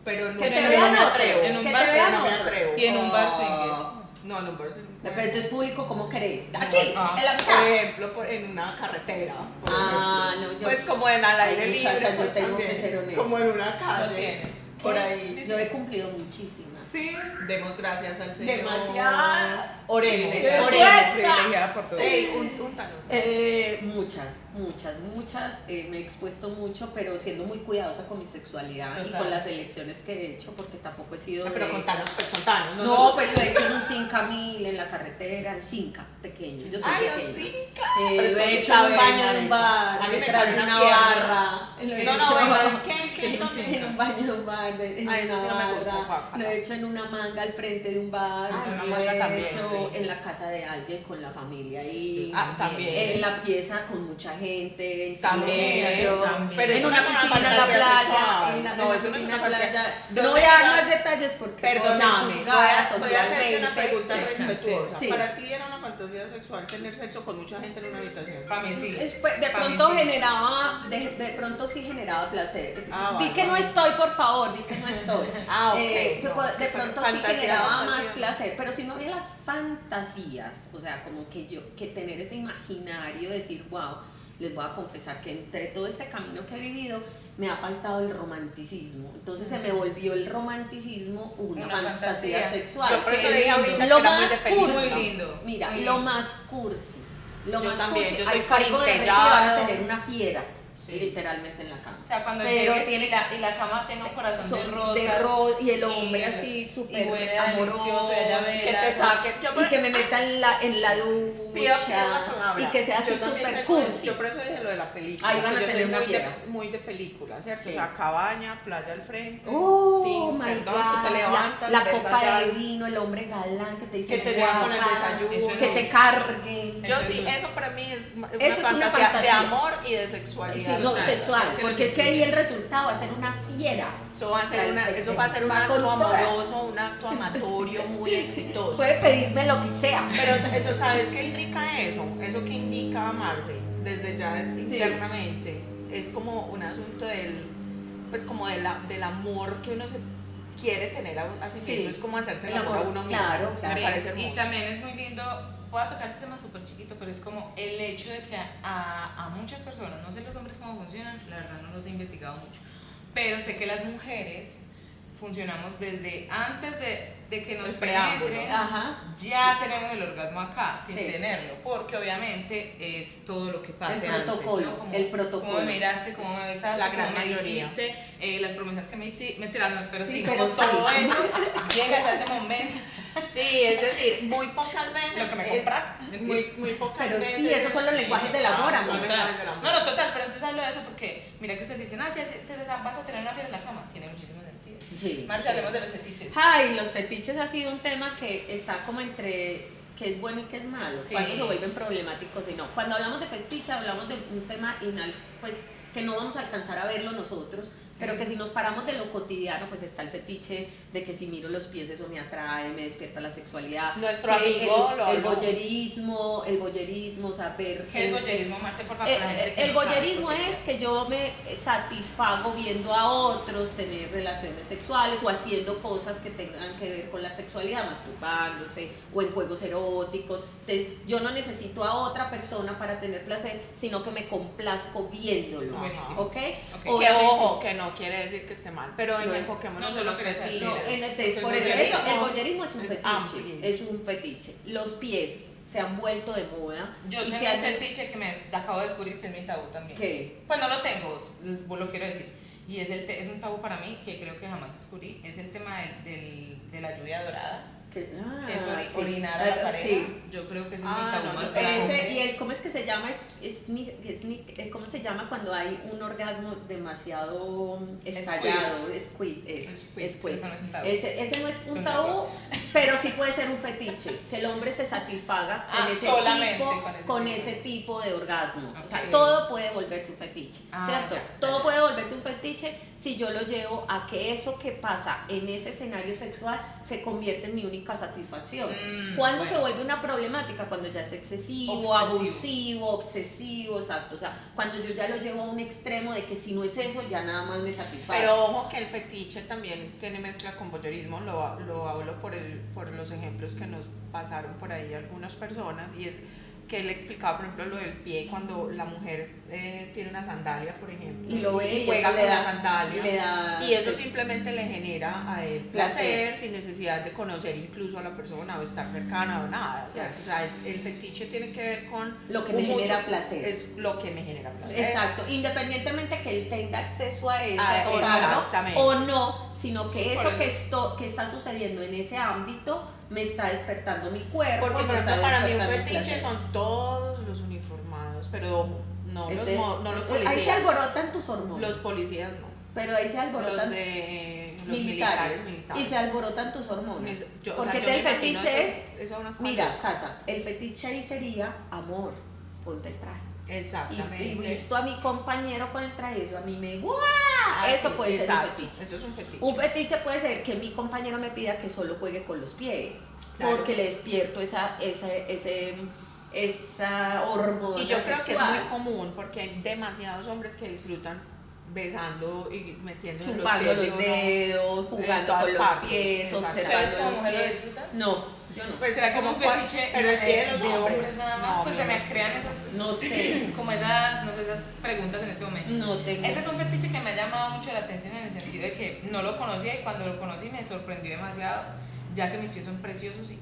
Pero no, Que te no vean me otro, atrevo. en un que bar te vean no me otro. atrevo. Y en un bar Oh. swinger. No, no, pero sí. Pero entonces público, ¿cómo querés? No, Aquí, ah. en la Por mitad. ejemplo, en una carretera. por Ah, ejemplo. no, yo. Pues como en al aire Ay, libre. muchacha, yo pues, tengo que también. ser honesta. Como en una Lo calle. tienes. Por ¿Qué? ahí. Yo he cumplido muchísimas. Sí. Demos gracias al Señor. Demasiadas. Oremos, Privilegiada. oremos. Privilegiada por todo. Ey, úntanos. Muchas. Me he expuesto mucho, pero siendo muy cuidadosa con mi sexualidad y Total. con las elecciones que he hecho, porque tampoco he sido. Pero de- contanos, pues contanos. No, pues lo he hecho en un 5.000 en la carretera, en 5 pequeño. Yo soy Ay, pequeña. sí, Lo Pero es he que hecho en un sabe, baño de un marica. bar, A mí me detrás cae de una una pierna. barra. Lo he No, hecho venga, ¿qué? en un baño de un bar, en Ay, eso una sí no me gusta, barra. guácala. Lo he hecho en una manga al frente de un bar. Ah, una Lo manga he también, hecho sí. en la casa de alguien con la familia y También. en la pieza con mucha gente, en También, silencio, también. Pero en eso una no es una piscina en la fantasía playa, sexual. en la No, eso no es piscina una en la fantasía. playa. ¿Dónde No voy a dar era? más detalles porque puedo ser Perdóname, juzgada voy a hacerte una socialmente. pregunta Sí. respetuosa. Sí. ¿Para ti era una fantasía sexual tener sexo con mucha gente en una habitación? Para mí sí. De Pa' mí pronto sí. generaba, de pronto sí generaba placer. Ah, Di vale. que no estoy, por favor, di que no estoy. Ah, ok. De, No, es que de pronto sí fantasía, generaba fantasía. más placer, pero si no había las fantasías, o sea, como que tener ese imaginario, decir, wow, les voy a confesar que entre todo este camino que he vivido me ha faltado el romanticismo. Entonces se me volvió el romanticismo una Una fantasía fantasía. sexual. Yo por eso que dije es ahorita lo que era muy más de película. cursi. Muy lindo. Mira, Muy lo lindo. más cursi. Lo Yo más también, cursi, yo soy al cargo de Ricky corintellado. van a tener una fiera, Sí. literalmente en la cama. O sea, cuando Pero llegues tiene- y la cama tenga un corazón de Son rosas. y el hombre y- así y súper huele amoroso, delicioso, y ella ve Que la- te saque. Yo por- y que me meta en la Pido ducha la palabra. y que sea así Yo también súper tengo- cursi. Yo por eso dije lo de la película. Ahí van a que yo tener soy una muy fiera. muy de película, ¿cierto? Sí. O sea, cabaña, playa al frente. Oh tin, my perdón, God, tú te levantas, la ves copa allá. de vino, el hombre galán que te dice Que te llevan con el guapa, desayuno. eso que te carguen. Yo Eso sí, es- eso para mí es una Eso es una fantasía de fantasía. amor y de Sí, sexualidad. no, Total. sexual, Es que porque lo es que ahí el resultado va a ser una fiera. Eso va a ser un Va acto con toda. amoroso, un acto amatorio muy exitoso. Puede pedirme lo que sea. Pero eso, ¿sabes qué indica eso? Eso que indica amarse desde ya internamente. Es como un asunto pues como del amor que uno se quiere tener a sí Sí. mismo. Es como hacerse el El amor a amor, uno mismo. claro, Me claro. parece Y hermoso. también es muy lindo, voy a tocar este tema súper chiquito, pero es como el hecho de que a muchas personas, no sé los hombres cómo funcionan, la verdad no los he investigado mucho, pero sé que las mujeres funcionamos desde antes de que nos El preámbulo. penetren, Ajá. ya tenemos el orgasmo acá, sin Sí. tenerlo, porque obviamente es todo lo que pasa El antes, protocolo, ¿no? Como, el protocolo. Cómo me miraste, cómo me besaste, La gran cómo me mayoría. dijiste, las promesas que me hiciste, mentira, no, pero Sí, sí, pero como todo sí. eso, llegas a ese momento. Sí, es decir, muy pocas veces. Lo que me es- compraste. muy pocas Pero veces. sí, esos son los lenguajes del amor, Ah, amor. total. No, total, pero entonces hablo de eso porque, mira que ustedes dicen, vas a tener una fiera en la cama, tiene muchísimo sentido. Sí. Marcia, hablemos de los fetiches. Ay, los fetiches ha sido un tema que está como entre que es bueno y que es malo, Sí. cuando se vuelven problemáticos y no. Cuando hablamos de fetiche hablamos de un tema pues que no vamos a alcanzar a verlo nosotros, pero que si nos paramos de lo cotidiano, pues está el fetiche de que si miro los pies eso me atrae, me despierta la sexualidad. Nuestro Que amigo el Lolo. boyerismo, saber ¿Qué es boyerismo, Marcia, por favor? la gente que el no sabe, boyerismo porque- es que yo me satisfago viendo a otros tener relaciones sexuales o haciendo cosas que tengan que ver con la sexualidad, masturbándose o en juegos eróticos. Entonces, yo no necesito a otra persona para tener placer, sino que me complazco viéndolo. Buenísimo. ¿Ok? Ok. Que Obviamente- ojo, que no no quiere decir que esté mal, pero No, enfoquémonos no en los solo quería fetiches. No, por El eso, voyerismo el voyerismo es un es fetiche. amplio. Es un fetiche. Los pies se han vuelto de moda. Yo y tengo se han un fetiche que me acabo de descubrir que es mi tabú también. ¿Qué? Pues no lo tengo, lo quiero decir. Y es un tabú para mí que creo que jamás descubrí. Es el tema de la lluvia dorada. Que Que es sí. orinar a la pareja. Sí. Yo creo que ese es Ah, mi tabú no, más yo grande. Y el, ¿cómo es que se llama? ¿Cómo se llama cuando hay un orgasmo demasiado estallado? Squid. Squid, eso no es un tabú. Ese no es Es un un tabú, pero sí puede ser un fetiche, que el hombre se satisfaga solamente con ese tipo de orgasmo. O sea, Ok. todo puede volverse un fetiche, Ah, ¿cierto? ya, Todo ya. puede volverse un fetiche si yo lo llevo a que eso que pasa en ese escenario sexual se convierte en mi única satisfacción. ¿Cuándo se vuelve una problemática? Cuando ya es excesivo, Obsesivo. abusivo, obsesivo, exacto. O sea, cuando yo ya lo llevo a un extremo de que si no es eso, ya nada más me satisface. Pero ojo que el fetiche también tiene mezcla con voyerismo, lo hablo por los ejemplos que nos pasaron por ahí algunas personas, y es que él explicaba, por ejemplo, lo del pie, cuando la mujer tiene una sandalia, por ejemplo, Y lo ve y juega eso con le da- la sandalia, y le da y eso sexo. simplemente le genera a él placer, sin necesidad de conocer incluso a la persona o estar cercana o nada, ¿cierto? O sea, el fetiche tiene que ver con Lo que me genera placer. Es lo que me genera placer. Exacto, independientemente que él tenga acceso a eso Ah, o exactamente. no, o no, sino que Sí, eso por que, eso. que está sucediendo en ese ámbito me está despertando mi cuerpo. Porque, por me está ejemplo, para mí un despertando el fetiche placer. son todos los uniformados, pero no Entonces, no los policías. ahí se alborotan tus hormonas. Los policías no. Pero ahí se alborotan los militares. militares. Y se alborotan tus hormonas. O Porque sea, yo el me imagino fetiche eso una cosa. Mira, Cata, el fetiche ahí sería amor, ponte el traje. Exactamente. Y visto a mi compañero con el traje, eso a mí me ¡guau! Ah, Eso sí, puede exacto. ser un fetiche. Eso es un fetiche. Un fetiche puede ser que mi compañero me pida que solo juegue con los pies, Claro. porque le despierto esa hormona Y yo creo que es sexual. muy común porque hay demasiados hombres que disfrutan besando y metiendo Chupando los los pies de uno. dedos, jugando todas con los partes, pies, exacto. observando ¿Ustedes como los mujer lo pies. disfrutan? No, yo no. Pues ¿Será que es como un fetiche pero el pie de los hombres nada más? No, Pues no, se me no. crean esas, No sé, como esas, no sé, esas preguntas en este momento. no tengo. Ese es un fetiche que me ha llamado mucho la atención en el sentido de que no lo conocía y cuando lo conocí me sorprendió demasiado, ya que mis pies son preciosos y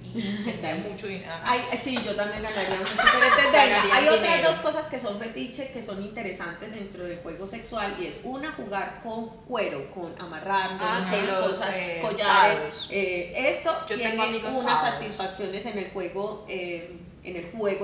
tendría mucho dinero. Ay, sí, yo también ganaría mucho, pero entonces, Ganaría hay otras dinero. dos cosas que son fetiches, que son interesantes dentro del juego sexual, y es una, jugar con cuero, con amarrando, Sí, los cosas, collares, sados. esto Yo tiene tengo amigos unas sados. satisfacciones en el juego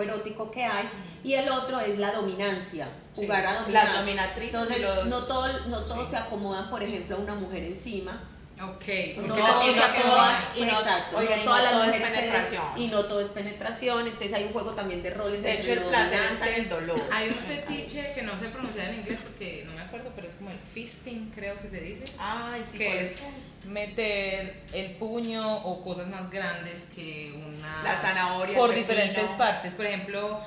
erótico que hay, y el otro es la dominancia, Sí. jugar a dominar. Las dominatrices Entonces, y los... no todos sí. se acomodan, por ejemplo, a una mujer encima. Ok, No, porque no, también y no lo que todas- no- y no- exacto, oigan, no y todas no las todo es mujeres penetración. y no todo es penetración, entonces hay un juego también de roles. De entre hecho, el lo placer dominante. está en el dolor. Hay un fetiche que no sé pronunciar en inglés porque no me acuerdo, pero es como el fisting, creo que se dice. Ay, sí, Que es meter el puño o cosas más grandes que una... la zanahoria, por el pepino. diferentes partes, por ejemplo,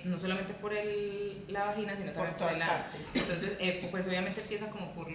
no solamente por la vagina, sino Por también por todas el partes. Entonces, pues obviamente empieza como por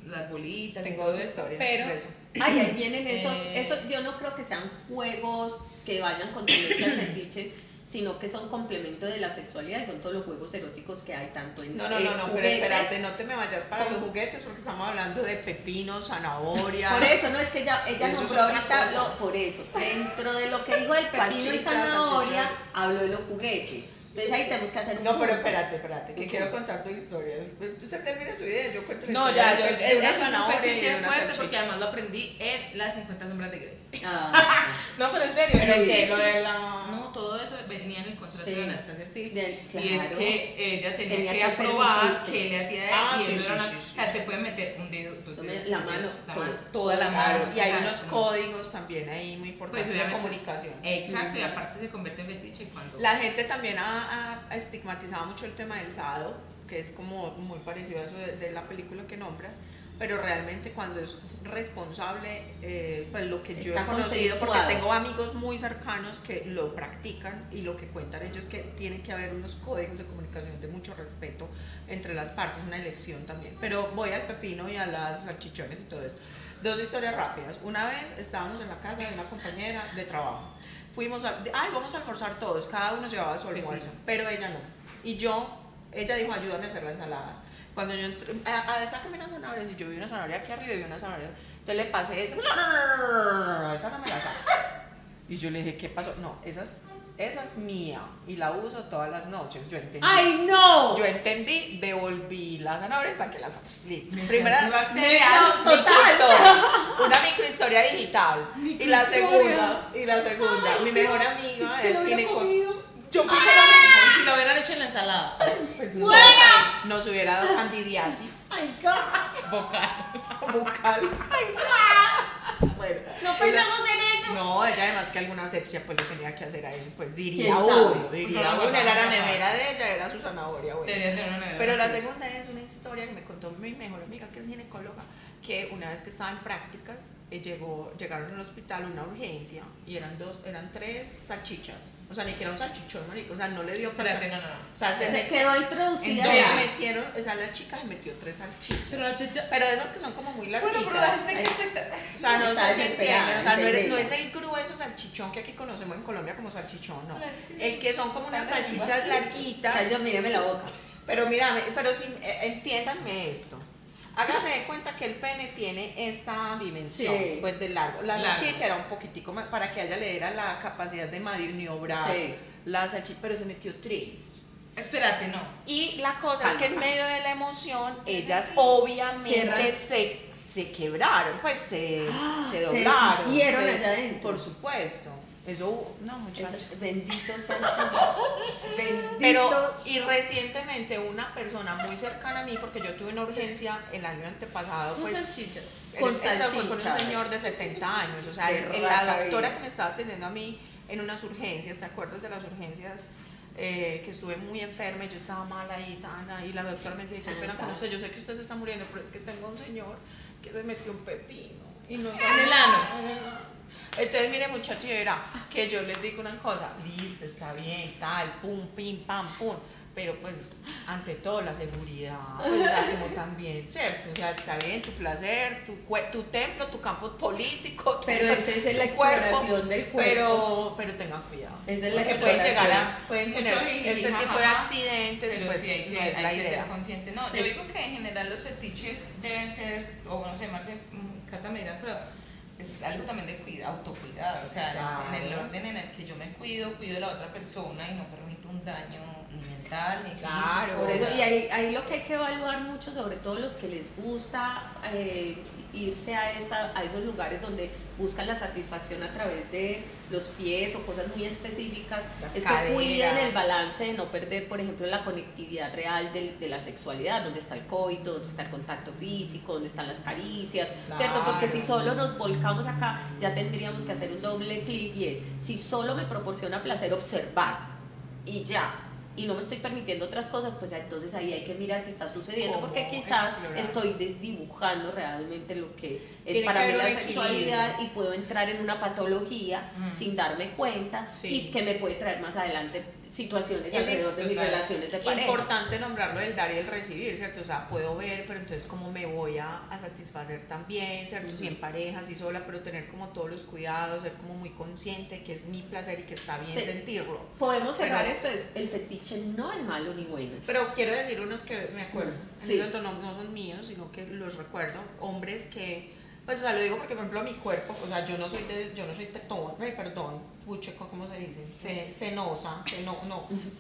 las bolitas y Tengo todo dos esto, historias pero de eso. Ay, ahí vienen esos, Eh. eso yo no creo que sean juegos que vayan con tendencia al fetiche, sino que son complemento de la sexualidad y son todos los juegos eróticos que hay tanto en No, pero juguetes. espérate, no te me vayas para ¿Cómo? los juguetes porque estamos hablando de pepino, zanahoria. Por eso, no es que ella Eso es nombró otra ahorita, cosa. por eso, dentro de lo que dijo del pepino y Salchicha, zanahoria, salchicha. habló de los juguetes. Entonces ahí tenemos que hacer un No, pero punto. espérate, que Un quiero punto. contar tu historia. Usted termina su idea, yo cuento la no, historia ya, yo, de una eso es un zanahoria y fetiche de una fuerte salchicha. porque además lo aprendí en las 50 sombras de Grey. Ah, No, pero en serio, Pero en el que lo fisting- de la... No, todo eso venía en el contrato Sí. de Anastasia Steele. claro. Y es que ella tenía Tenía que que aprobar permitirse. que le hacía Ah, y sí, eso sí, era sí, o sí, sea, sí, te pueden meter un dedo, dos Tome dedos, la tres mano, dedos, todo. toda la mano. Claro, y hay o sea, unos es como- códigos también ahí muy importantes Pues, de obviamente. comunicación. Exacto, y aparte se convierte en fetiche cuando... La gente también ha estigmatizado mucho el tema del sado, que es como muy parecido a eso de la película que nombras, pero realmente cuando es responsable, pues lo que yo Está he conocido, porque consensuado. tengo amigos muy cercanos que lo practican y lo que cuentan ellos es que tiene que haber unos códigos de comunicación de mucho respeto entre las partes, una elección también. Pero voy al pepino y a las salchichones y todo esto. Dos historias rápidas. Una vez estábamos en la casa de una compañera de trabajo. Vamos a almorzar todos, cada uno llevaba su almuerzo, pero ella no. Y ella dijo, ayúdame a hacer la ensalada. Cuando yo entré, a ver, sácame una zanahoria, si yo vi una zanahoria aquí arriba y vi una zanahoria, entonces le pasé esa, no, esa no me la saca. Y yo le dije, ¿qué pasó? No, esa es mía y la uso todas las noches. Yo entendí. ¡Ay, no! Yo entendí, devolví la zanahoria, saqué las otras. Listo. Primera, No, total. Una microhistoria digital. Y la segunda, mi mejor amiga es ginecóloga. Yo pensé lo mismo, si lo hubieran hecho en la ensalada. Pues ¡Buena! nos hubiera dado candidiasis ¡Ay, God! bucal. ¡Ay, God! Bueno, No pensamos en eso. no, ella además que alguna asepsia pues le tenía que hacer a él, pues diría ¿Quién uno, sabe? era la nevera de ella, era su zanahoria, bueno. Tenía que tener una nevera. Pero la segunda es una historia que me contó mi mejor amiga que es ginecóloga, que una vez que estaba en prácticas, llegaron al hospital una urgencia y eran 3 salchichas, o sea, ni que era un salchichón, marico, o sea, no le dio Espérate, no. o sea, Se quedó introducida. se ya. metieron, o sea, la chica se metió 3 salchichas, Pero la chicha. pero esas que son como muy larguitas. Bueno, pero la gente que expecta. O sea, no Está sé si entienden, o sea, no desesperada, es el grueso salchichón que aquí conocemos en Colombia como salchichón, no. Claro. El que son como unas Está salchichas O larguitas. sea, yo míreme la boca. Pero mírame, pero sí, entiéndanme esto. Hágase de cuenta que el pene tiene esta dimensión, Sí. pues de largo. La Largo. salchicha era un poquitico más, para que a ella le diera la capacidad de maniobrar Sí. la salchicha, pero se metió 3. Espérate, no. Y la cosa es que en medio de la emoción, ellas sí. obviamente se quebraron, pues se doblaron. Se deshicieron allá adentro. Por supuesto. Eso, no, muchachos. Bendito sea el Señor. Bendito. Pero, y recientemente una persona muy cercana a mí, porque yo tuve una urgencia el año antepasado, Con pues salchichas. Con esta fue con un salchicha. señor de 70 años, o sea, Qué la raca doctora vida. que me estaba atendiendo a mí en unas urgencias, ¿te acuerdas de las urgencias? Que estuve muy enferma y yo estaba mala y la doctora me decía, qué pena con usted, yo sé que usted se está muriendo, pero es que tengo un señor que se metió un pepino y no sabe En el ano. Entonces, mire, muchachos, verá que yo les digo una cosa, listo, está bien, tal, pum, pim, pam, pum, pero pues, ante todo, la seguridad, pues, como también, ¿cierto? O sea, está bien, tu placer, tu templo, tu campo político, Pero esa es la tu cuerpo, exploración del cuerpo. pero tengan cuidado. Esa es la Porque pueden exploración. pueden tener Mucho jiji, este tipo de jajaja, accidentes, Pero pues, sí hay no es la que idea. ser consciente. No, yo digo que en general los fetiches deben ser, o no sé, Marce, Cata me dirá, pero es algo también de autocuidado, o sea, Claro. en el orden en el que yo me cuido a la otra persona y no permito un daño ni mental ni físico. Claro. Por eso, y ahí lo que hay que evaluar mucho, sobre todo los que les gusta irse a esos lugares donde buscan la satisfacción a través de los pies o cosas muy específicas, Las es caderas. que cuiden el balance de no perder, por ejemplo, la conectividad real de la sexualidad, donde está el coito, donde está el contacto físico, donde están las caricias, ¿cierto? Porque si solo nos volcamos acá, ya tendríamos que hacer un doble clic y es, si solo me proporciona placer observar y ya, y no me estoy permitiendo otras cosas, pues entonces ahí hay que mirar qué está sucediendo, porque ¿Cómo quizás explorar? estoy desdibujando realmente lo que es Tiene para que mí haber la un sexualidad equilibrio. y puedo entrar en una patología sin darme cuenta Sí. y que me puede traer más adelante situaciones Es alrededor de mis total. relaciones de pareja. Importante nombrarlo del dar y el recibir, ¿cierto? O sea, puedo ver, pero entonces cómo me voy a satisfacer también, ¿cierto? Si en pareja, si sola, pero tener como todos los cuidados, ser como muy consciente que es mi placer y que está bien Sí. sentirlo. Podemos cerrar Pero- esto, es el fetiche no es malo ni bueno. Pero quiero decir unos que me acuerdo, Sí. no son míos, sino que los recuerdo, hombres que, pues o sea, lo digo porque por ejemplo mi cuerpo, o sea, yo no soy tetón, puche, ¿cómo se dice? Senosa,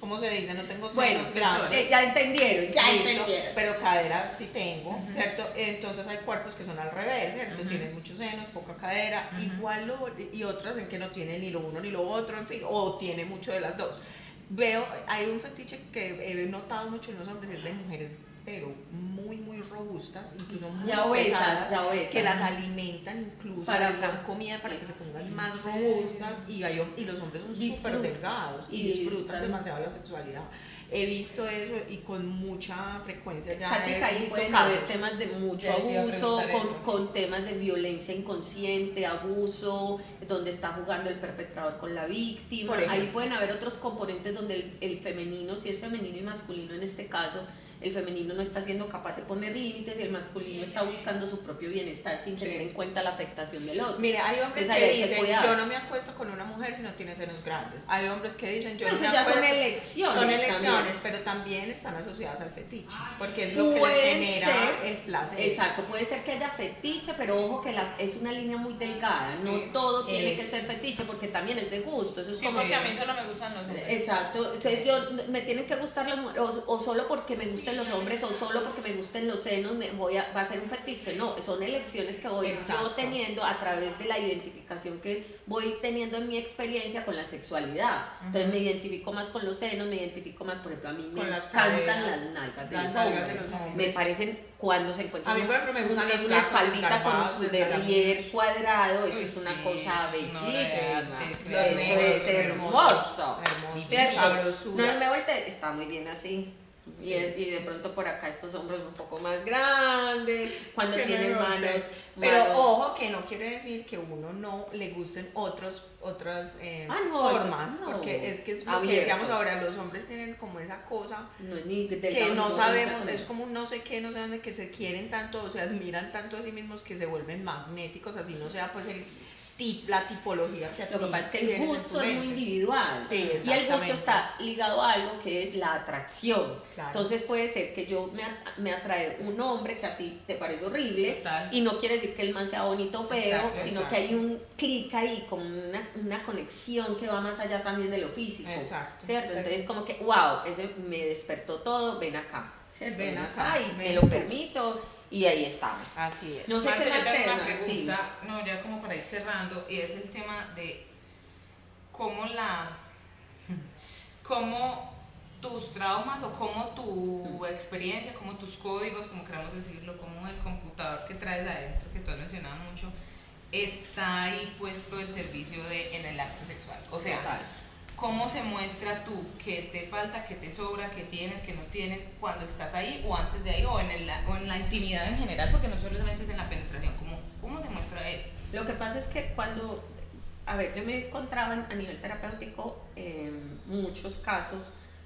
¿cómo se dice? No tengo Bueno, senos grandes. ya entendieron, Listo, pero cadera sí tengo, ¿cierto? Entonces hay cuerpos que son al revés, ¿cierto? Tienen muchos senos, poca cadera, igual y otras en que no tienen ni lo uno ni lo otro, en fin, o tiene mucho de las dos. Hay un fetiche que he notado mucho en los hombres, es de mujeres, pero muy robustas, incluso muy Ya obesas, pesadas, ya obesas. que las alimentan incluso, Para- les dan comida para sí. que se pongan más robustas y los hombres son súper Disfrutan. delgados y disfrutan demasiado la sexualidad. He visto eso y con mucha frecuencia ya Cática, he ahí visto pueden casos. haber temas de mucho Ya te iba a abuso, preguntar eso. con temas de violencia inconsciente, abuso, donde está jugando el perpetrador con la víctima. Por ejemplo. Ahí pueden haber otros componentes donde el femenino, si es femenino y masculino en este caso, el femenino no está siendo capaz de poner límites y el masculino está buscando su propio bienestar sin tener en cuenta la afectación del otro. Mire, hay hombres Entonces, que hay dicen, cuidar. yo no me acuesto con una mujer si no tiene senos grandes. Hay hombres que dicen, yo Pues no me ya acuesto. son elecciones. Son elecciones, también. pero también están asociadas al fetiche, porque es lo que les Puede genera ser, el placer. Exacto, puede ser que haya fetiche, pero ojo que es una línea muy delgada, no todo tiene que ser fetiche, porque también es de gusto, eso es Sí, como... porque a mí solo me gustan los hombres. Exacto, entonces me tienen que gustar las mujeres, o solo porque me gusten los hombres, o solo porque me gusten los senos, va a ser un fetiche, no, son elecciones que voy yo teniendo a través de la identificación que voy teniendo en mi experiencia con la sexualidad. Entonces me identifico más con los senos, me identifico más, por ejemplo, a mí me Con las encantan caderas, las nalgas las de los nalgas hombres. de los hombres. Me parecen cuando se encuentran A mí, por ejemplo, me gustan los una flacos, espaldita con desgarbados, su derrier cuadrado, eso Uy, es una sí, cosa no, bellísima. los Eso negros, es hermoso. Hermoso, ¿Cierto? sabrosura. No me volteé, está muy bien así. Y de pronto por acá estos hombros un poco más grandes, cuando Que tienen me volteé. manos. Pero manos- ojo que no quiere decir que uno no le gusten otras no, formas, no. porque es que es lo Abierto. que decíamos ahora, los hombres tienen como esa cosa no es ni delgado, que ni no gordo, sabemos, ni es como un no sé qué, no sé dónde, que se quieren tanto, o se admiran tanto a sí mismos que se vuelven magnéticos, así no sea pues la tipología que a Lo que ti pasa es que el tienes en gusto tu es muy mente. individual. Sí, y el gusto exactamente. está ligado a algo que es la atracción. Claro. Entonces puede ser que yo me atrae un hombre que a ti te parece horrible. Total. Y no quiere decir que el man sea bonito o feo, Exacto, sino exacto. que hay un clic ahí, como una conexión que va más allá también de lo físico. Exacto. ¿Cierto? Entonces como que, wow, ese me despertó todo, ven acá. ¿Cierto? Ven acá, y me ven lo tú. permito y ahí estamos. Así es. No sé Marce, qué yo más tengo una temas, pregunta, no, ya como para ir cerrando, y es el tema de cómo tus traumas o cómo tu experiencia, cómo tus códigos, como queramos decirlo, como el computador que traes adentro, que tú has mencionado mucho, está ahí puesto el servicio en el acto sexual. O sea, Total. ¿cómo se muestra tú qué te falta, qué te sobra, qué tienes, qué no tienes cuando estás ahí o antes de ahí o en la intimidad en general? Porque no solamente es en la penetración, ¿cómo se muestra eso? Lo que pasa es que a ver, yo me encontraba a nivel terapéutico muchos casos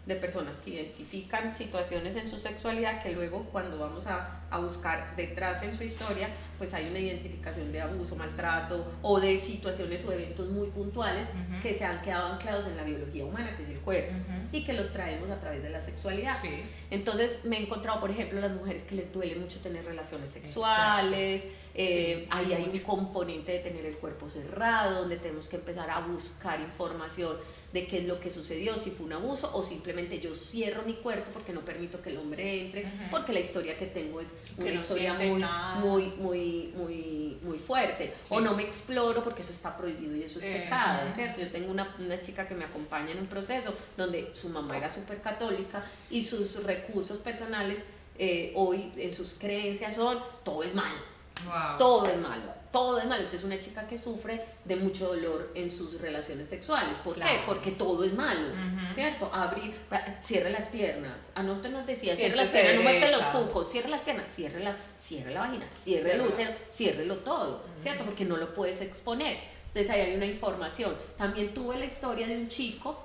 de personas que identifican situaciones en su sexualidad que luego cuando vamos a buscar detrás en su historia, pues hay una identificación de abuso, maltrato o de situaciones o eventos muy puntuales que se han quedado anclados en la biología humana, que es el cuerpo, y que los traemos a través de la sexualidad. Sí. Entonces me he encontrado, por ejemplo, las mujeres que les duele mucho tener relaciones sexuales, Sí, ahí hay un mucho. componente de tener el cuerpo cerrado, donde tenemos que empezar a buscar información de qué es lo que sucedió, si fue un abuso o simplemente yo cierro mi cuerpo porque no permito que el hombre entre, porque la historia que tengo es una Que no historia siente nada. muy fuerte, Sí. o no me exploro porque eso está prohibido y eso es pecado, Ujú. ¿cierto? Yo tengo una chica que me acompaña en un proceso donde su mamá era súper católica y sus recursos personales hoy en sus creencias son todo es malo. Wow. Todo es malo, todo es malo. Entonces una chica que sufre de mucho dolor en sus relaciones sexuales. ¿Por qué? Claro. Porque todo es malo, Ujú. ¿cierto? Cierre las piernas. A nosotros nos decía, cierre las Siéntese piernas, no muestre los derecha. cucos, cierre las piernas, cierre la vagina, cierre el Ciérrela. útero, ciérrelo todo, ¿cierto? Porque no lo puedes exponer. Entonces ahí hay una información. También tuve la historia de un chico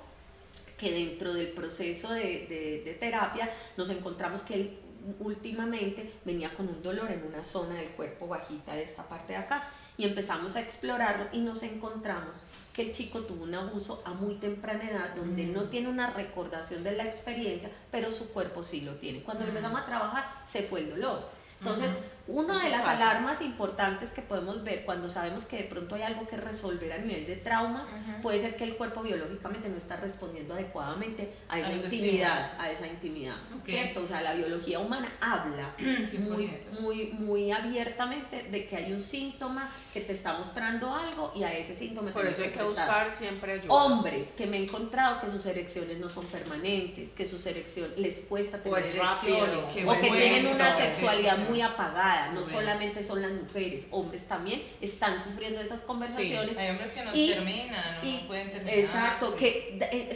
que dentro del proceso de terapia nos encontramos que él últimamente venía con un dolor en una zona del cuerpo bajita de esta parte de acá y empezamos a explorarlo y nos encontramos que el chico tuvo un abuso a muy temprana edad donde no tiene una recordación de la experiencia, pero su cuerpo sí lo tiene. Cuando empezamos a trabajar se fue el dolor. Entonces, una de las alarmas importantes que podemos ver cuando sabemos que de pronto hay algo que resolver a nivel de traumas, puede ser que el cuerpo biológicamente no está respondiendo adecuadamente a esa los intimidad, Ok. ¿cierto? O sea, la biología humana habla 100%. muy abiertamente de que hay un síntoma que te está mostrando algo y a ese síntoma Por tienes eso hay que prestar. buscar siempre ayuda. Hombres que me he encontrado que sus erecciones no son permanentes, que sus erecciones les cuesta tener es rápido, erecciones, qué o que bueno, tienen una sí, sexualidad sí. muy apagada, no Bueno. solamente son las mujeres, hombres también están sufriendo esas conversaciones. Hay hombres que no Y- terminan, y- no pueden terminar. Exacto,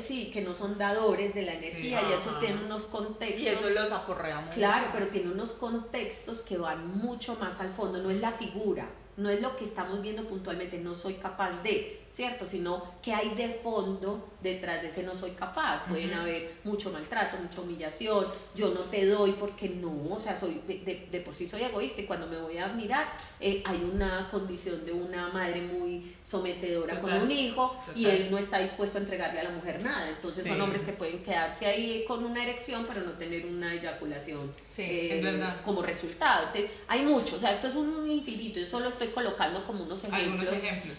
sí. que no son dadores de la energía y eso ajá. tiene unos contextos. Y eso los aporrea mucho. Claro, pero tiene unos contextos que van mucho más al fondo, no es la figura, no es lo que estamos viendo puntualmente, no soy capaz de, ¿cierto? Sino que hay de fondo detrás de ese no soy capaz. Pueden haber mucho maltrato, mucha humillación, yo no te doy porque no, o sea, soy de por sí soy egoísta, y cuando me voy a mirar hay una condición de una madre muy sometedora con un hijo, y él no está dispuesto a entregarle a la mujer nada. Entonces son hombres que pueden quedarse ahí con una erección pero no tener una eyaculación es verdad, como resultado. Entonces hay mucho, o sea, esto es un infinito. Yo solo estoy colocando como unos ejemplos,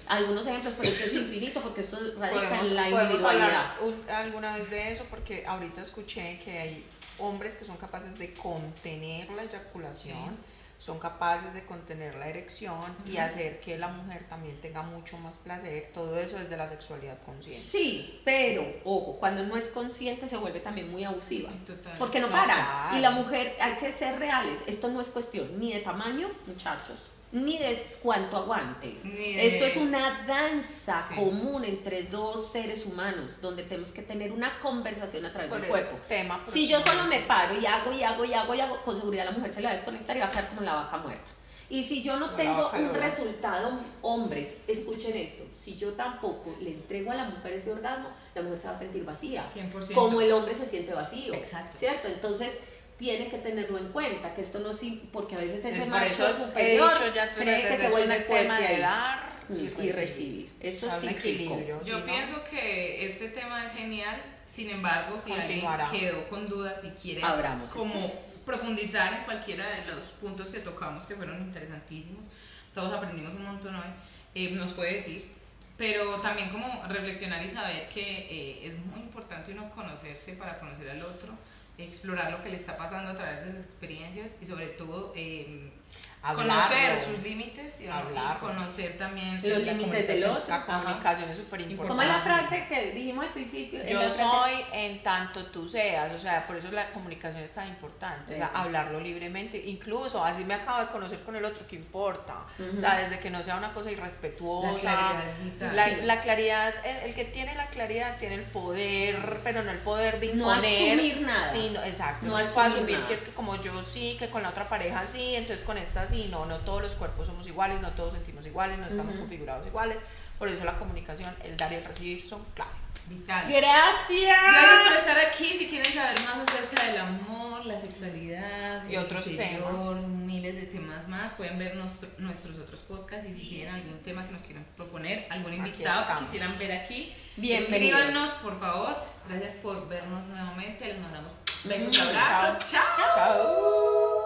algunos ejemplos, pero esto es infinito porque esto radica en la individualidad. ¿Podemos hablar alguna vez de eso? Porque ahorita escuché que hay hombres que son capaces de contener la eyaculación, son capaces de contener la erección y hacer que la mujer también tenga mucho más placer. Todo eso desde la sexualidad consciente. Sí, pero ojo, cuando no es consciente se vuelve también muy abusiva. Total. Porque no para. Y la mujer, hay que ser reales, esto no es cuestión ni de tamaño, muchachos, ni de cuánto aguantes. Esto es una danza común entre dos seres humanos, donde tenemos que tener una conversación a través del cuerpo. Si yo solo me paro y hago, con seguridad la mujer se la va a desconectar y va a quedar como la vaca muerta. Y si yo no tengo un resultado, hombres, escuchen esto, si yo tampoco le entrego a la mujer ese orgasmo, la mujer se va a sentir vacía. 100%. Como el hombre se siente vacío. Exacto. ¿Cierto? Entonces, tiene que tenerlo en cuenta, que esto no es porque a veces es macho superior cree que se vuelve fuerte de dar y recibir. Eso es equilibrio. Yo pienso que este tema es genial. Sin embargo, si alguien quedó con dudas y quiere como profundizar en cualquiera de los puntos que tocamos, que fueron interesantísimos, todos aprendimos un montón hoy, nos puede decir. Pero también como reflexionar y saber que es muy importante uno conocerse para conocer al otro, explorar lo que le está pasando a través de sus experiencias y sobre todo conocer sus límites y conocer también los límites del otro. La comunicación es súper importante. Como es la frase que dijimos al principio. Yo soy en tanto tú seas, o sea, por eso la comunicación es tan importante, o sea, hablarlo libremente, incluso así me acabo de conocer con el otro, ¿qué importa? O sea, desde que no sea una cosa irrespetuosa. La claridad es vital. La claridad, el que tiene la claridad tiene el poder, pero no el poder de imponer. No asumir nada. Sí, no, exacto, no puedo asumir que es que como yo sí, que con la otra pareja sí, entonces con esta sí, no todos los cuerpos somos iguales, no todos sentimos iguales, no estamos configurados iguales, por eso la comunicación, el dar y el recibir son clave. Vital. Gracias por estar aquí. Si quieren saber más acerca del amor, la sexualidad y otros temas, miles de temas más, pueden ver nuestros otros podcasts, y si tienen algún tema que nos quieran proponer, algún invitado que quisieran ver aquí, escríbanos por favor. Gracias por vernos nuevamente, les mandamos besos, abrazos, chao.